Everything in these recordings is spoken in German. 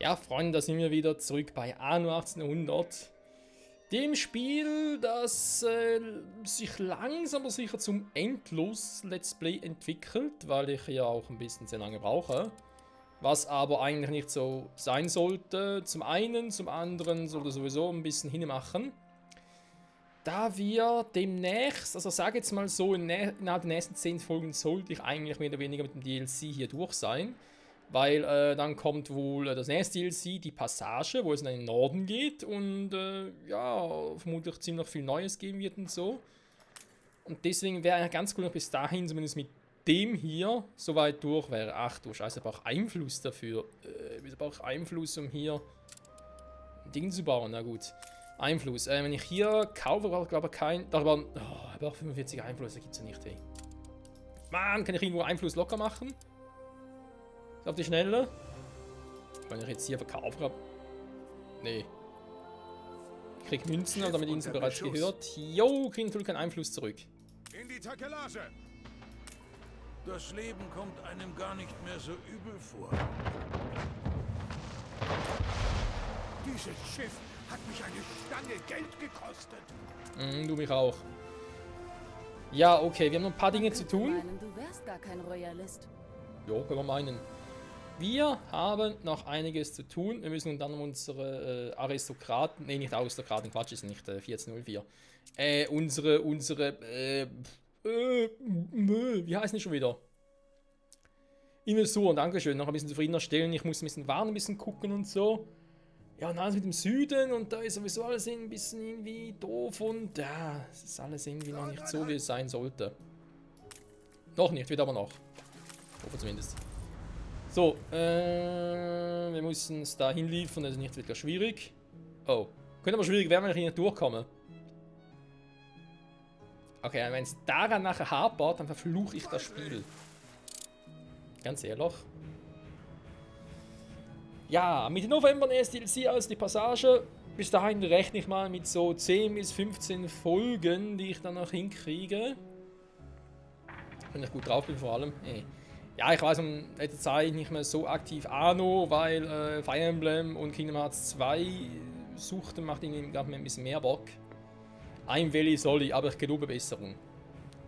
Ja, Freunde, da sind wir wieder zurück bei Anno 1800. Dem Spiel, das sich langsam aber sicher zum Endlos-Let's Play entwickelt, weil ich ja auch ein bisschen sehr lange brauche. Was aber eigentlich nicht so sein sollte. Zum einen, zum anderen sollte sowieso ein bisschen hinmachen. Da wir demnächst, also sage jetzt mal so, innerhalb der nächsten 10 Folgen sollte ich eigentlich mehr oder weniger mit dem DLC hier durch sein. Weil dann kommt wohl das nächste DLC, die Passage, wo es in den Norden geht und ja, vermutlich ziemlich viel Neues geben wird und so. Und deswegen wäre eigentlich ganz cool, noch bis dahin zumindest mit dem hier so weit durch wäre. Ach du Scheiße, ich brauche Einfluss dafür. Ich brauche Einfluss, um hier ein Ding zu bauen. Na gut. Einfluss. Wenn ich hier kaufe, brauche ich glaube ich kein. Darüber. Oh, ich brauche 45 Einfluss, das gibt es ja nicht, ey. Mann, kann ich irgendwo Einfluss locker machen? Auf die Schnelle. Wenn ich jetzt hier verkaufe. Nee. Ich krieg Münzen, aber damit Insel bereits gehört. Jo, kriegen natürlich keinen Einfluss zurück. In die Takelage! Das Leben kommt einem gar nicht mehr so übel vor. Dieses Schiff hat mich eine Stange Geld gekostet. Du mich auch. Ja, okay, wir haben noch ein paar Dinge zu tun. Meinen, du wärst gar kein Royalist. Jo, können wir meinen. Wir haben noch einiges zu tun. Wir müssen dann unsere Aristokraten, nee, nicht Aristokraten, Quatsch, ist nicht 1404. Wie heißen die schon wieder? Investoren, Dankeschön, noch ein bisschen zufriedener stellen. Ich muss ein bisschen warten, ein bisschen gucken und so. Ja, und alles mit dem Süden und da ist sowieso alles ein bisschen irgendwie doof und ja, es ist alles irgendwie noch nicht so, wie es sein sollte. Noch nicht, wird aber noch. Hoffe zumindest. So, wir müssen es da hinliefern, das ist nicht wirklich schwierig. Oh, könnte aber schwierig werden, wenn ich hier nicht durchkomme. Okay, wenn es daran nachher hapert, dann verfluche ich das Spiel. Ganz ehrlich. Ja, Mitte November erst DLC als die Passage. Bis dahin rechne ich mal mit so 10 bis 15 Folgen, die ich dann noch hinkriege. Wenn ich gut drauf bin vor allem. Ja, ich weiß um letzter Zeit nicht mehr so aktiv Anno, weil Fire Emblem und Kingdom Hearts 2 suchten macht irgendwie gerade ein bisschen mehr Bock. I'm very sorry, aber ich gelobe Besserung.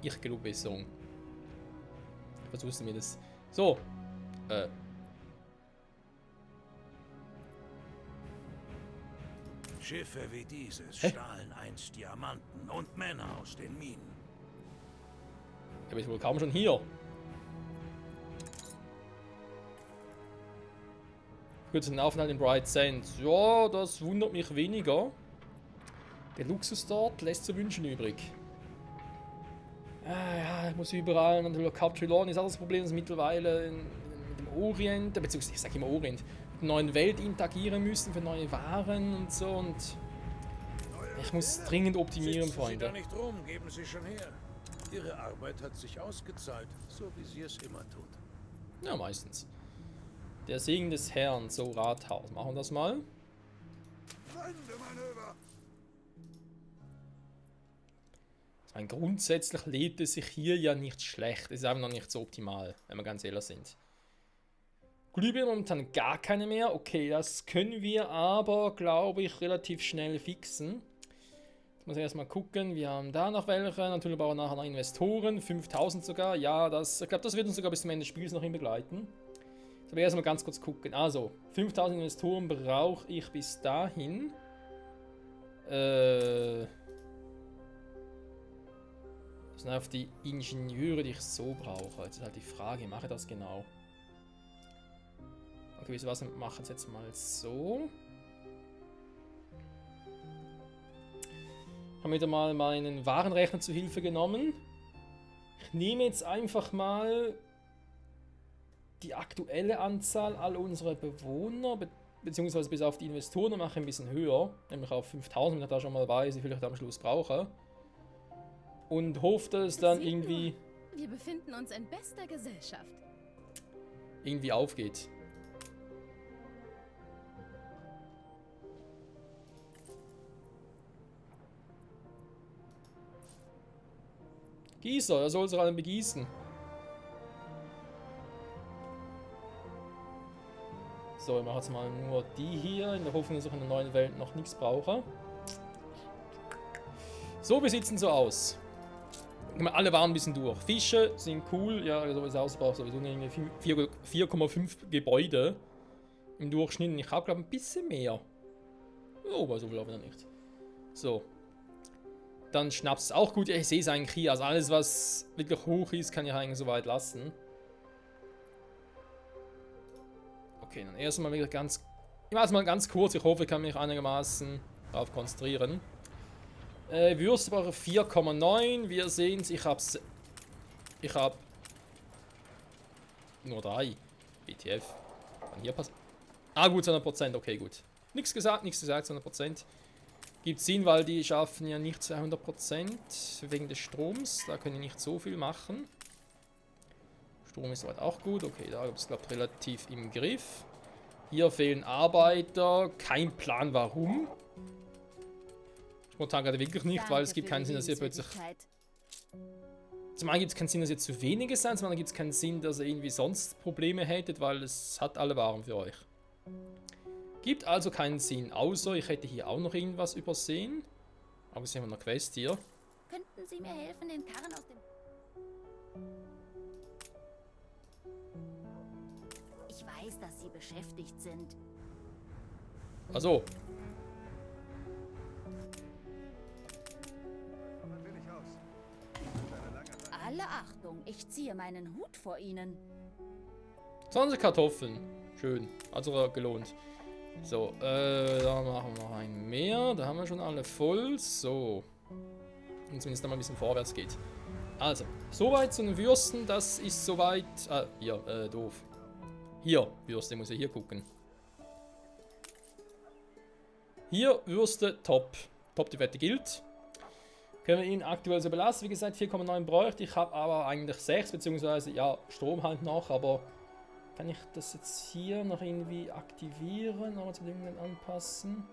Ich gelobe Besserung. Versuchst du mir das? So. Schiffe wie dieses stahlen einst Diamanten und Männer aus den Minen. Ich bin wohl kaum schon hier. Kurzen Aufenthalt in Bright Sands. Ja, das wundert mich weniger. Der Luxus dort lässt zu wünschen übrig. Ja, ich muss überall natürlich Captrilon ist auch das Problem, dass mittlerweile mit dem Orient, beziehungsweise ich sage immer Orient, mit der neuen Welt interagieren müssen für neue Waren und so und ich muss dringend optimieren, Freunde. Sie da nicht rum, geben Sie schon her. Ihre Arbeit hat sich ausgezahlt, so wie sie es immer tut. Ja, meistens. Der Segen des Herrn, so Rathaus. Machen wir das mal. Wendemanöver! Ich meine, grundsätzlich lebt es sich hier ja nicht schlecht. Es ist einfach noch nicht so optimal, wenn wir ganz ehrlich sind. Glühbirnen momentan gar keine mehr. Okay, das können wir aber, glaube ich, relativ schnell fixen. Jetzt muss ich erstmal gucken. Wir haben da noch welche. Natürlich brauchen wir nachher noch Investoren. 5000 sogar. Ja, ich glaube, das wird uns sogar bis zum Ende des Spiels noch hin begleiten. Jetzt aber erstmal ganz kurz gucken. Also, 5000 Investoren brauche ich bis dahin. Das sind einfach die Ingenieure, die ich so brauche. Jetzt ist halt die Frage, mache ich das genau? Okay, wisst ihr was, wir machen es jetzt mal so. Ich habe wieder mal meinen Warenrechner zu Hilfe genommen. Ich nehme jetzt einfach mal die aktuelle Anzahl all unserer Bewohner, beziehungsweise bis auf die Investoren, und mache ein bisschen höher, nämlich auf 5000, wenn ich da schon mal weiß, wie viel ich da am Schluss brauche. Und hoffe, dass es dann irgendwie Wir befinden uns in bester Gesellschaft. aufgeht. Gießer, er soll sich einen begießen. So, ich mache jetzt mal nur die hier, in der Hoffnung, dass ich in der neuen Welt noch nichts brauche. So, wie sieht es denn so aus? Alle waren ein bisschen durch. Fische sind cool, ja, so wie es aussieht, braucht sowieso irgendwie 4,5 Gebäude im Durchschnitt. Ich habe, glaube ich, ein bisschen mehr. Oh, aber so glaube ich noch nicht. So. Dann Schnaps ist auch gut. Ja, ich sehe es eigentlich hier. Also alles, was wirklich hoch ist, kann ich eigentlich so weit lassen. Okay, dann erstmal wieder ganz... Ich mache es mal ganz kurz. Ich hoffe, ich kann mich einigermaßen darauf konzentrieren. Würste brauche 4,9. Wir sehen es. Ich habe nur 3. BTF. Kann hier passen. Ah, gut, 200%. Okay, gut. Nichts gesagt, 200%. Gibt Sinn, weil die schaffen ja nicht 200% wegen des Stroms. Da können die nicht so viel machen. Strom ist soweit auch gut. Okay, da ist es, glaube ich, relativ im Griff. Hier fehlen Arbeiter. Kein Plan, warum. Spontan gerade wirklich nicht, weil es gibt keinen Sinn, dass ihr plötzlich... Zum einen gibt es keinen Sinn, dass ihr zu wenige seid, zum anderen gibt es keinen Sinn, dass ihr irgendwie sonst Probleme hättet, weil es hat alle Waren für euch. Gibt also keinen Sinn, außer ich hätte hier auch noch irgendwas übersehen. Aber es ist immer eine Quest hier. Könnten Sie mir helfen, den Karren aus dem... Ich weiß, dass Sie beschäftigt sind. Also. Alle Achtung, ich ziehe meinen Hut vor Ihnen. 20 Kartoffeln. Schön. Also gelohnt. So, da machen wir noch einen mehr. Da haben wir schon alle voll. So. Und zumindest noch mal ein bisschen vorwärts geht. Also, soweit zu den Würsten. Das ist soweit... Ah, hier, doof. Hier, Würste, muss ich hier gucken. Hier, Würste, top. Top, die Wette gilt. Können wir ihn aktuell so belassen. Wie gesagt, 4,9 bräuchte ich. Habe aber eigentlich 6, beziehungsweise, ja, Strom halt noch, aber... Kann ich das jetzt hier noch irgendwie aktivieren, aber zu Bedingungen anpassen?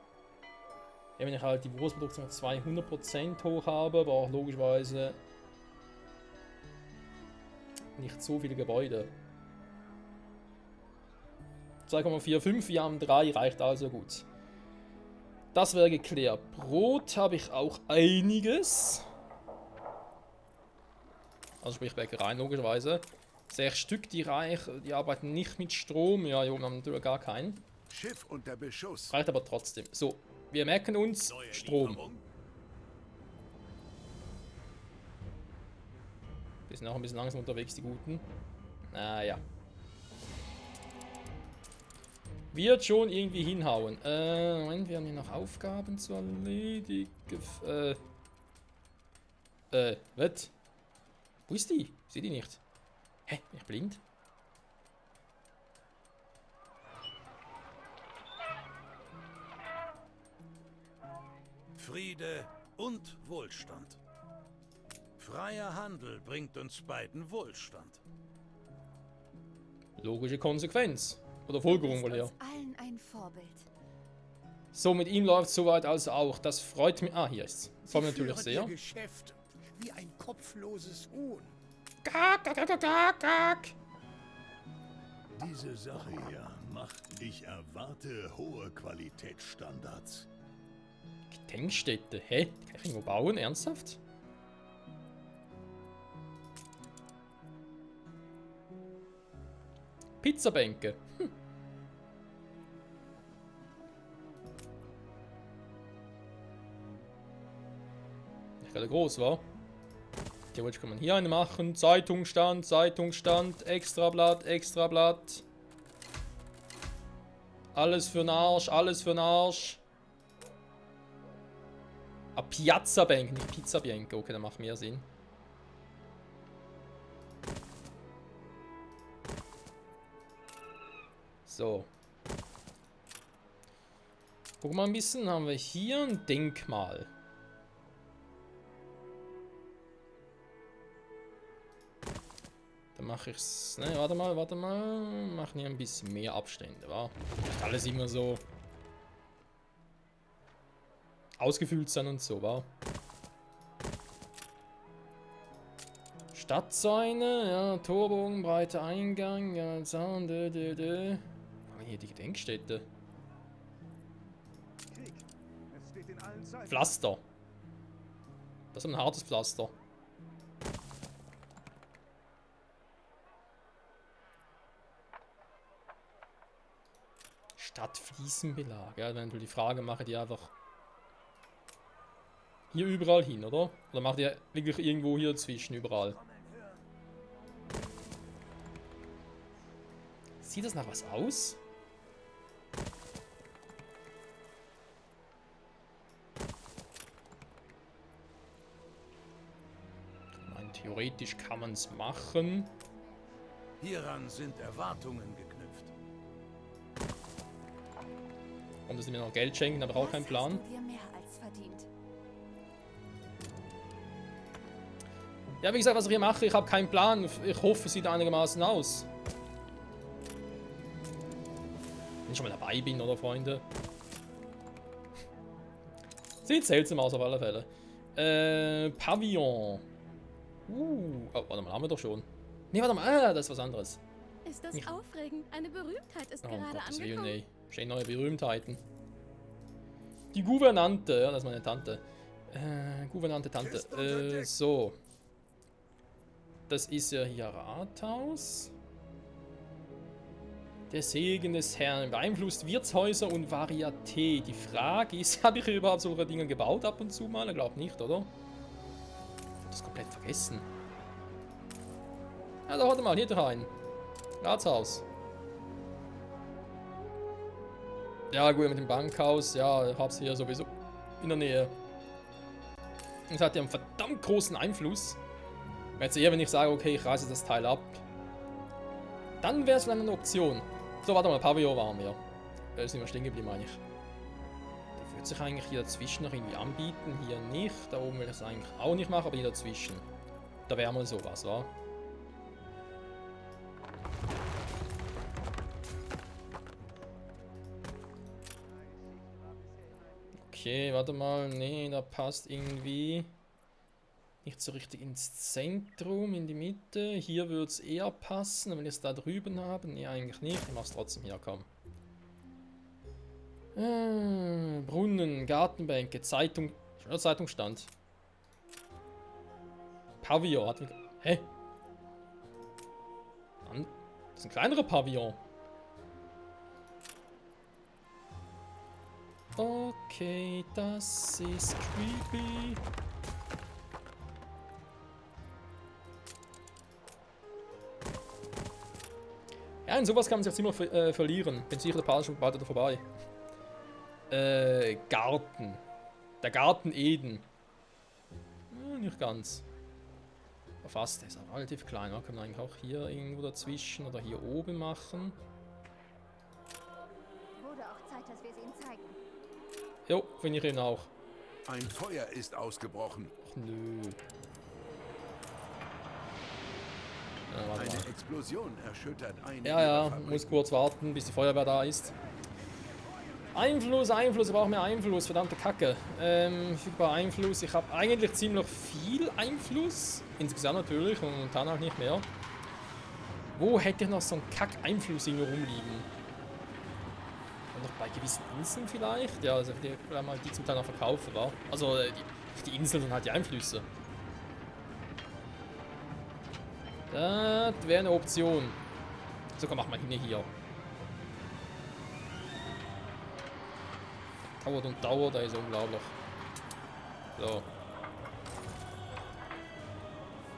Ja, wenn ich halt die Wurstproduktion auf 200% hoch habe, aber auch logischerweise nicht so viele Gebäude. 2,45, wir haben 3, reicht also gut. Das wäre geklärt. Brot habe ich auch einiges. Also sprich Bäckereien logischerweise. 6 Stück, die arbeiten nicht mit Strom. Ja, hier oben haben natürlich gar keinen. Schiff unter Beschuss. Reicht aber trotzdem. So, wir merken uns Strom. Die sind auch ein bisschen langsam unterwegs, die Guten. Naja. Wird schon irgendwie hinhauen. Moment, wir haben hier noch Aufgaben zu erledigen. Was? Wo ist die? Ich sehe die nicht. Hä? Bin ich blind? Friede und Wohlstand. Freier Handel bringt uns beiden Wohlstand. Logische Konsequenz. Oder Folgerung wohl her. Uns allen ein Vorbild. So, mit ihm läuft es soweit also auch. Das freut mich. Ah, hier ist es. Das freut mich natürlich Führen sehr. Ihr Geschäft wie ein kopfloses Huhn. Gak, gak, gak, gak, gak. Diese Sache hier macht, ich erwarte hohe Qualitätsstandards. Gedenkstätte. Hä? Kann ich irgendwo bauen? Ernsthaft? Pizzabänke. Nicht gerade groß, war. Theoretisch kann man hier eine machen. Zeitungsstand, Zeitungsstand, Extrablatt, Extrablatt. Alles für den Arsch, alles für den Arsch. Ah, Piazzabank, nicht Pizzabank. Okay, dann macht mehr Sinn. So. Gucken wir mal ein bisschen. Haben wir hier ein Denkmal. Dann mache ich's. Ne, warte mal. Machen hier ein bisschen mehr Abstände, wa? Nicht alles immer so ausgefüllt sein und so, wa? Stadtzäune, ja, Torbogen, breiter Eingang, ja, Zaun, wir hier die Gedenkstätte? Krieg. Es steht in allen Zeichen. Pflaster. Das ist ein hartes Pflaster. Stadtfliesenbelag. Ja, wenn du die Frage mache, die einfach hier überall hin, oder? Oder macht ihr wirklich irgendwo hier dazwischen überall? Sieht das nach was aus? Ich meine, theoretisch kann man es machen. Hieran sind Erwartungen geknüpft. Und dass sie mir noch Geld schenken, aber auch keinen Plan. Hast du dir mehr als verdient. Ja, wie gesagt, was ich hier mache, ich habe keinen Plan. Ich hoffe, es sieht einigermaßen aus. Wenn ich schon mal dabei bin, oder Freunde? Sieht seltsam aus auf alle Fälle. Pavillon. Oh, warte mal, haben wir doch schon. Ne, warte mal, das ist was anderes. Ist das aufregend? Eine Berühmtheit ist Oh, gerade Gottes Willen, angekommen. nee. Stehen neue Berühmtheiten. Die Gouvernante, ja, das ist meine Tante. Gouvernante Tante. So. Das ist ja hier Rathaus. Der Segen des Herrn beeinflusst Wirtshäuser und Varieté. Die Frage ist, habe ich hier überhaupt solche Dinge gebaut ab und zu mal? Ich glaube nicht, oder? Ich hab das komplett vergessen. Ja, da warte mal, hier rein. Ratshaus. Ja, gut, mit dem Bankhaus. Ja, ich hab's hier sowieso in der Nähe. Das hat ja einen verdammt großen Einfluss. Jetzt eher, wenn ich sage, okay, ich reiße das Teil ab. Dann wäre es vielleicht eine Option. So, warte mal, Pavillon waren wir. Da sind wir stehen geblieben eigentlich. Da würde sich eigentlich hier dazwischen noch irgendwie anbieten. Hier nicht. Da oben will ich es eigentlich auch nicht machen, aber hier dazwischen. Da wäre mal sowas, wa? Okay, warte mal. Nee, da passt irgendwie nicht so richtig ins Zentrum, in die Mitte. Hier würde es eher passen, wenn ich es da drüben habe. Nee, eigentlich nicht. Ich mach's trotzdem hier, komm. Brunnen, Gartenbänke, Zeitung. Zeitungsstand. Pavillon. Hat hä? Mann, das ist ein kleinerer Pavillon. Okay, das ist creepy. Ja, in sowas kann man sich ziemlich verlieren. Bin sicher, der Part ist schon bald wieder vorbei. Garten. Der Garten Eden. Nicht ganz. Aber fast, der ist auch relativ klein. Ja, kann man eigentlich auch hier irgendwo dazwischen oder hier oben machen. Wurde auch Zeit, dass wir es ihnen zeigen. Jo, finde ich ihn auch. Ein Feuer ist ausgebrochen. Ach, nö. Ja, warte Eine mal. Explosion erschüttert eine Ja, ihrer Fabriken. muss kurz warten, bis die Feuerwehr da ist. Einfluss, ich brauche mehr Einfluss, verdammte Kacke. Verfügbar Einfluss, ich habe eigentlich ziemlich viel Einfluss. Insgesamt natürlich, und momentan auch nicht mehr. Wo hätte ich noch so einen Kack-Einfluss irgendwo rumliegen? Und noch bei gewissen Inseln vielleicht? Ja, also vielleicht mal die zum Teil noch verkaufen, war. Also die Inseln sind halt die Einflüsse. Das wäre eine Option. So, komm, mach mal hier. Dauert und dauert, da ist unglaublich. So.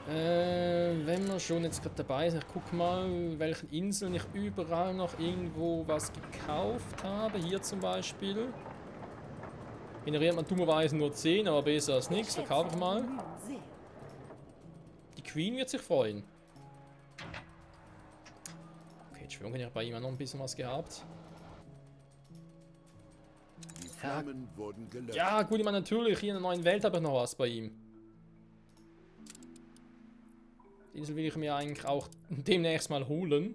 Wenn wir schon jetzt gerade dabei sind, ich guck mal, welchen Inseln ich überall noch irgendwo was gekauft habe. Hier zum Beispiel. Generiert man dummerweise nur 10, aber besser als nichts. Verkaufe ich mal. Die Queen wird sich freuen. Okay, jetzt schwören ich bei ihm noch ein bisschen was gehabt. Die Flammen wurden gelöscht. Ja, gut, ich meine, natürlich, hier in der neuen Welt habe ich noch was bei ihm. Die Insel will ich mir eigentlich auch demnächst mal holen.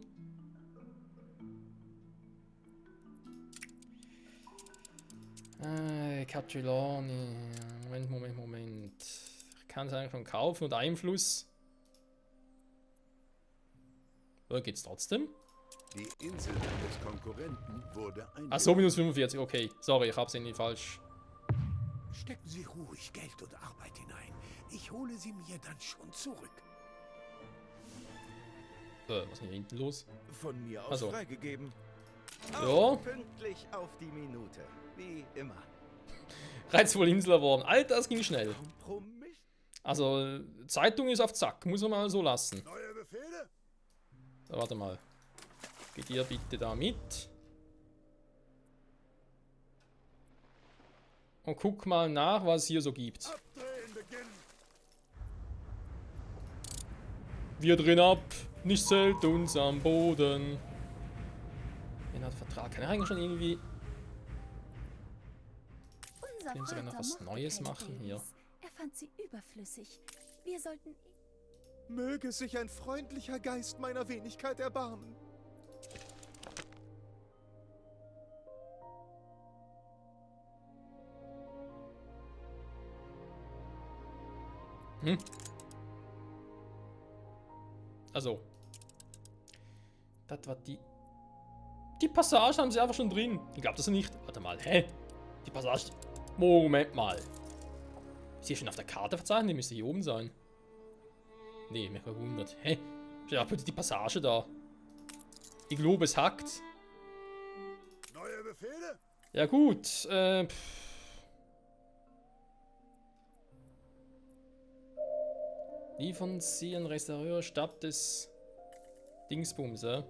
Catulani. Moment. Ich kann es eigentlich schon kaufen und Einfluss. Oder geht's trotzdem? Die Insel des Konkurrenten wurde Ach so, minus 45, okay. Sorry, ich hab's irgendwie falsch. Stecken Sie ruhig Geld und Arbeit hinein. Ich hole sie mir dann schon zurück. Was ist denn hier hinten los? Von mir aus Also. freigegeben. Ja. Pünktlich auf die Minute. Wie immer. Reizvolle Insel erworben. Alter, das ging schnell. Kompromiss. Also, Zeitung ist auf Zack. Muss man mal so lassen. Neue Befehle? So, warte mal. Geht ihr bitte da mit? Und guck mal nach, was es hier so gibt. Abdrehen beginnen. Wir drehen ab. Nicht zählt uns am Boden. Wen hat Vertrag? Kann er eigentlich schon irgendwie... Unser Können Sie sogar noch Vater was mochte Neues keine machen hier? Babys. Er fand sie überflüssig. Wir sollten... Möge sich ein freundlicher Geist meiner Wenigkeit erbarmen. Hm? Also. Das war die... Die Passage haben sie einfach schon drin. Ich glaube das nicht. Warte mal, hä? Die Passage... Moment mal. Ist hier schon auf der Karte verzeichnet? Die müsste hier oben sein. Nee, mich verwundert. Hä? Ja, bitte die Passage da. Ich glaube, es hackt. Neue Befehle? Ja gut, Liefern Sie einen Restaureur statt des Dingsbums, ja?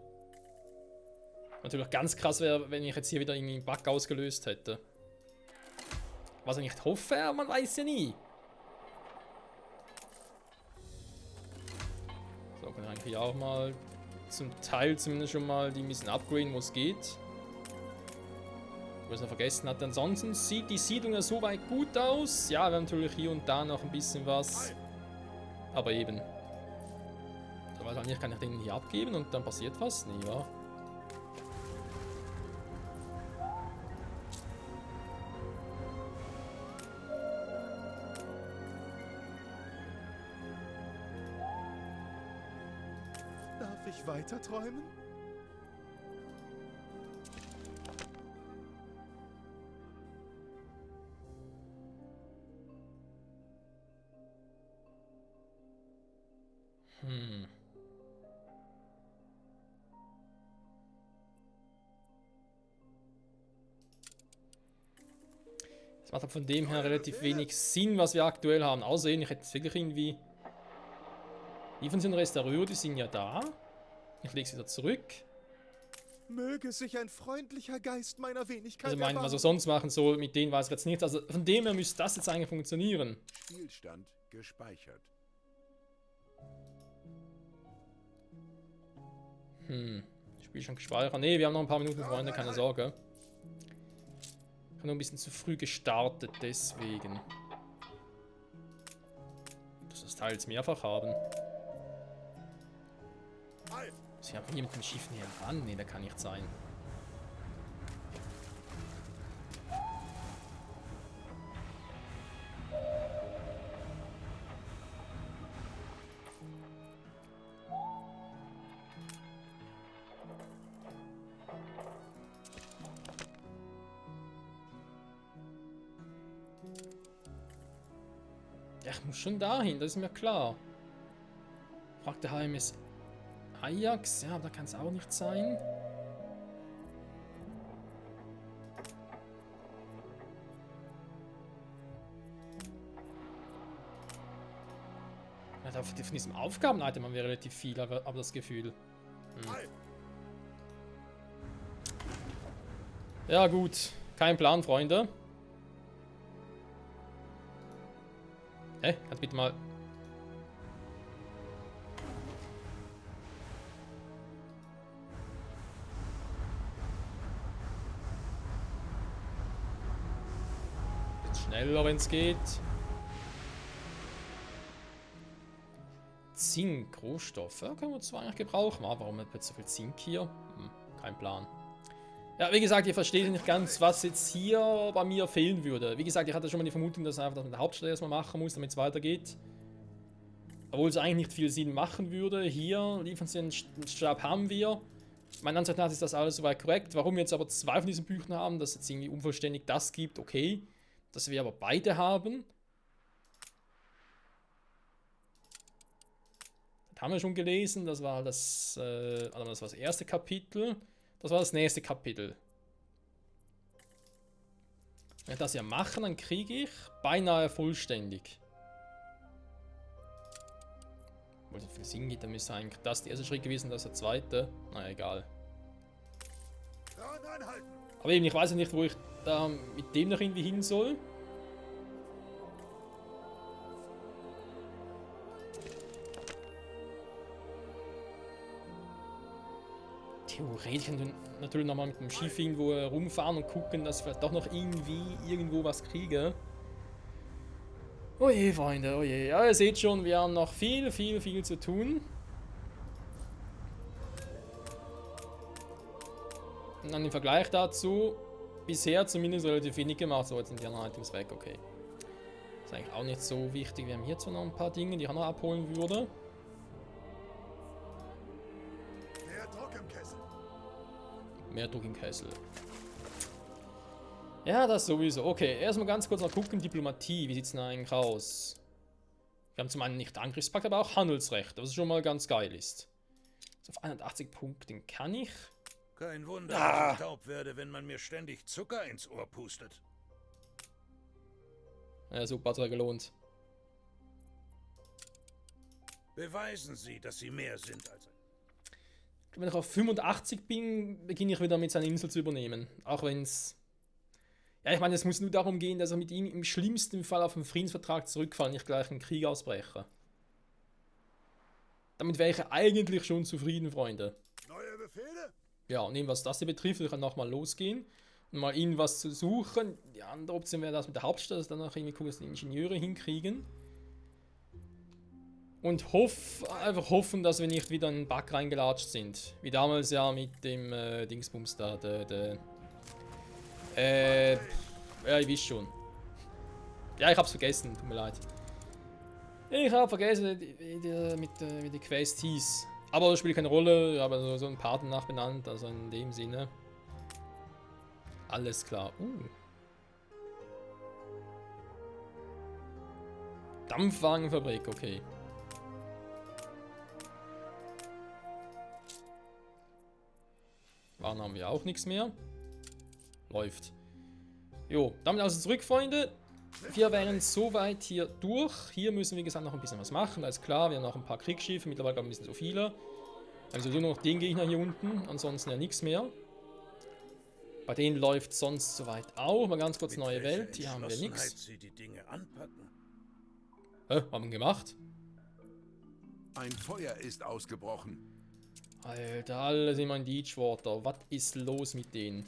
Natürlich ganz krass wäre, wenn ich jetzt hier wieder irgendwie einen Bug ausgelöst hätte. Was ich nicht hoffe, aber man weiß ja nie. So, kann ich eigentlich auch mal zum Teil zumindest schon mal die ein bisschen upgraden, wo es geht. Was ich noch vergessen hatte. Ansonsten sieht die Siedlung ja soweit gut aus. Ja, wir haben natürlich hier und da noch ein bisschen was. Aber eben. So, wahrscheinlich kann ich den hier abgeben und dann passiert was. Nee, ja. Darf ich weiter träumen? Es macht von dem her relativ wenig Sinn, was wir aktuell haben. Außerdem, ich hätte es wirklich irgendwie... Liefern Sie einen Restaureur, die sind ja da. Ich lege sie wieder zurück. Möge sich ein freundlicher Geist meiner Wenigkeit Also meinen, was er erbarmen. sonst machen soll, mit denen weiß ich jetzt nicht. Also von dem her müsste das jetzt eigentlich funktionieren. Spielstand gespeichert. Spiel schon gespeichert. Ne, wir haben noch ein paar Minuten, Freunde, keine Sorge. Ich habe nur ein bisschen zu früh gestartet, deswegen. Dass das Teil jetzt mehrfach haben. Sie haben hier mit dem Schiff näher ran. Ne, der kann nicht sein. Ja, ich muss schon dahin, das ist mir klar. Fragt der HMS Ajax? Ja, aber da kann es auch nicht sein. Ja, von diesem Aufgaben-Item haben wir relativ viel, aber das Gefühl. Ja gut, kein Plan, Freunde. Kannst bitte mal... Bisschen schneller, wenn es geht. Zink, Rohstoff. Ja, können wir zwar eigentlich gebrauchen, aber warum hat man so viel Zink hier? Kein Plan. Ja, wie gesagt, ihr versteht nicht ganz, was jetzt hier bei mir fehlen würde. Wie gesagt, ich hatte schon mal die Vermutung, dass ich einfach das mit der Hauptstadt erstmal machen muss, damit es weitergeht. Obwohl es eigentlich nicht viel Sinn machen würde. Hier liefern sie einen Stab, haben wir. Meiner Ansicht nach ist das alles soweit korrekt. Warum wir jetzt aber 2 von diesen Büchern haben, dass es jetzt irgendwie unvollständig das gibt, okay. Dass wir aber beide haben. Das haben wir schon gelesen, das war das erste Kapitel. Das war das nächste Kapitel. Wenn wir das ja machen, dann kriege ich beinahe vollständig. Wo es viel Sinn gibt, dann müsste eigentlich das der erste Schritt gewesen, das der zweite. Na egal. Dran anhalten. Aber eben, ich weiß ja nicht, wo ich da mit dem noch irgendwie hin soll. Theoretisch kann ich natürlich nochmal mit dem Schiff irgendwo rumfahren und gucken, dass ich vielleicht doch noch irgendwo was kriege. Oh je, Freunde, oh je. Ja, ihr seht schon, wir haben noch viel zu tun. Und dann im Vergleich dazu, bisher zumindest relativ wenig gemacht. So, jetzt sind die anderen Items weg, okay. Ist eigentlich auch nicht so wichtig. Wir haben hier zwar noch ein paar Dinge, die ich noch abholen würde. Der Druck im Kessel. Mehr Druck im Kessel. Ja, das sowieso. Okay, erstmal ganz kurz noch gucken. Diplomatie, wie sieht es denn eigentlich aus? Wir haben zum einen nicht Angriffspakt, aber auch Handelsrecht, was schon mal ganz geil ist. Also auf 180 Punkten kann ich. Kein Wunder, dass ich taub werde, wenn man mir ständig Zucker ins Ohr pustet. Ja, super, hat sich gelohnt. Beweisen Sie, dass Sie mehr sind als... Wenn ich auf 85 bin, beginne ich wieder mit seiner Insel zu übernehmen. Auch wenn es... Ja, ich meine, es muss nur darum gehen, dass er mit ihm im schlimmsten Fall auf den Friedensvertrag zurückfallen und nicht gleich einen Krieg ausbrechen. Damit wäre ich eigentlich schon zufrieden, Freunde. Neue Befehle? Ja, und eben was das hier betrifft, will ich dann nochmal losgehen und mal irgendwas zu suchen. Die andere Option wäre das mit der Hauptstadt, dass dann noch irgendwie gucken, dass die Ingenieure hinkriegen. Und einfach hoffen, dass wir nicht wieder in einen Bug reingelatscht sind. Wie damals ja mit dem Dingsbums da, ja, ich weiß schon. Ja, ich hab's vergessen, tut mir leid. Ich hab vergessen, wie die Quest hieß. Aber das spielt keine Rolle, ich habe so ein paar danach benannt, also in dem Sinne. Alles klar. Dampfwagenfabrik, okay. Waren haben wir auch nichts mehr. Läuft. Jo, damit also zurück, Freunde. Wir wären soweit hier durch. Hier müssen wir, wie gesagt, noch ein bisschen was machen. Alles klar, wir haben noch ein paar Kriegsschiffe. Mittlerweile haben wir ein bisschen so viele. Also nur noch den Gegner hier unten. Ansonsten ja nichts mehr. Bei denen läuft sonst soweit auch. Mal ganz kurz neue Welt. Hier haben wir nichts. Sie die Dinge anpacken. Was haben wir gemacht? Ein Feuer ist ausgebrochen. Alter, alle sind mein Deechwater. Was ist los mit denen?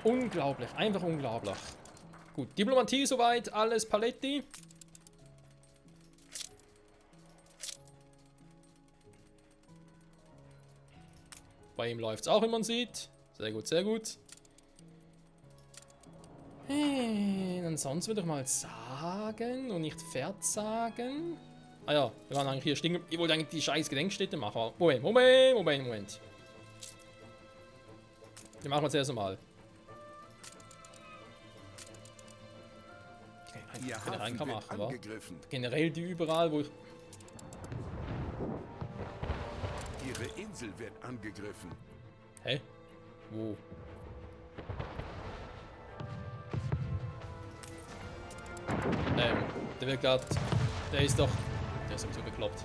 Unglaublich, einfach unglaublich. Gut, Diplomatie soweit, alles Paletti. Bei ihm läuft es auch, wie man sieht. Sehr gut, sehr gut. Ansonsten würde ich mal sagen und nicht verzagen. Ah ja, wir waren eigentlich hier stehen. Ich wollte eigentlich die scheiß Gedenkstätte machen. Moment. Die machen wir zuerst einmal. Ihr Kann ich Hafen machen, wird wa? angegriffen. Generell die überall, wo ich... Ihre Insel wird angegriffen. Hä? Wo? Der wird grad... Der ist doch... Der ist sowieso bekloppt.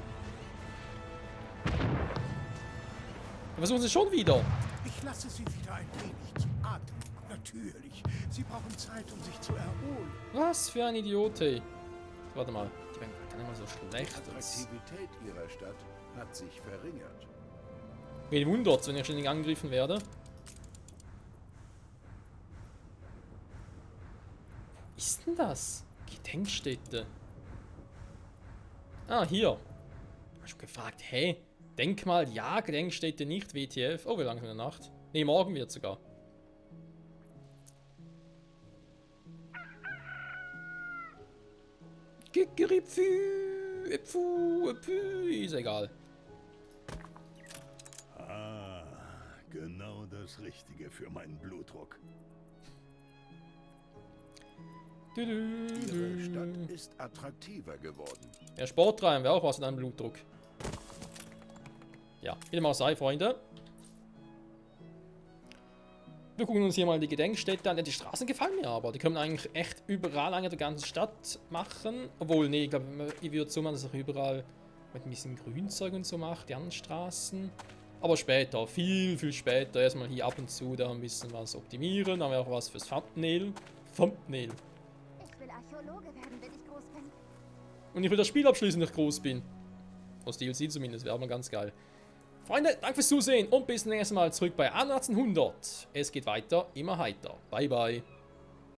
Wir versuchen sie schon wieder. Ich lasse Sie wieder ein wenig zum Atmen. Natürlich. Sie brauchen Zeit, um sich zu erholen. Was für ein Idiot, ey. Warte mal. Die werden gar nicht mal so Die schlecht. Attraktivität ihrer Stadt hat sich verringert. Wen wundert's, wenn ich ständig angegriffen werde? Was ist denn das? Gedenkstätte. Ah, hier. Ich hab schon gefragt, hä? Denkmal ja, Gedenkstätte nicht, WTF. Oh, wie lange ist in der Nacht? Ne, morgen wird sogar. Ist egal. Ah, genau das Richtige für meinen Blutdruck. Ihre Stadt ist attraktiver geworden. Ja, Sport rein, wäre auch was in einem Blutdruck. Ja, wie dem auch sei, Freunde. Wir gucken uns hier mal die Gedenkstätte an. Ja, die Straßen gefallen mir aber. Die können wir eigentlich echt überall an der ganzen Stadt machen. Obwohl, nee, ich glaube, ich würde so machen, dass ich überall mit ein bisschen Grünzeug und so mache, die anderen Straßen. Aber später, viel, viel später. Erstmal hier ab und zu da ein bisschen was optimieren. Dann haben wir auch was fürs Thumbnail. Thumbnail. Ich will Archäologe werden, wenn ich groß bin. Und ich will das Spiel abschließen, wenn ich groß bin. Aus DLC zumindest, wäre mal ganz geil. Freunde, danke fürs Zusehen und bis zum nächsten Mal zurück bei 1800. Es geht weiter, immer heiter. Bye, bye.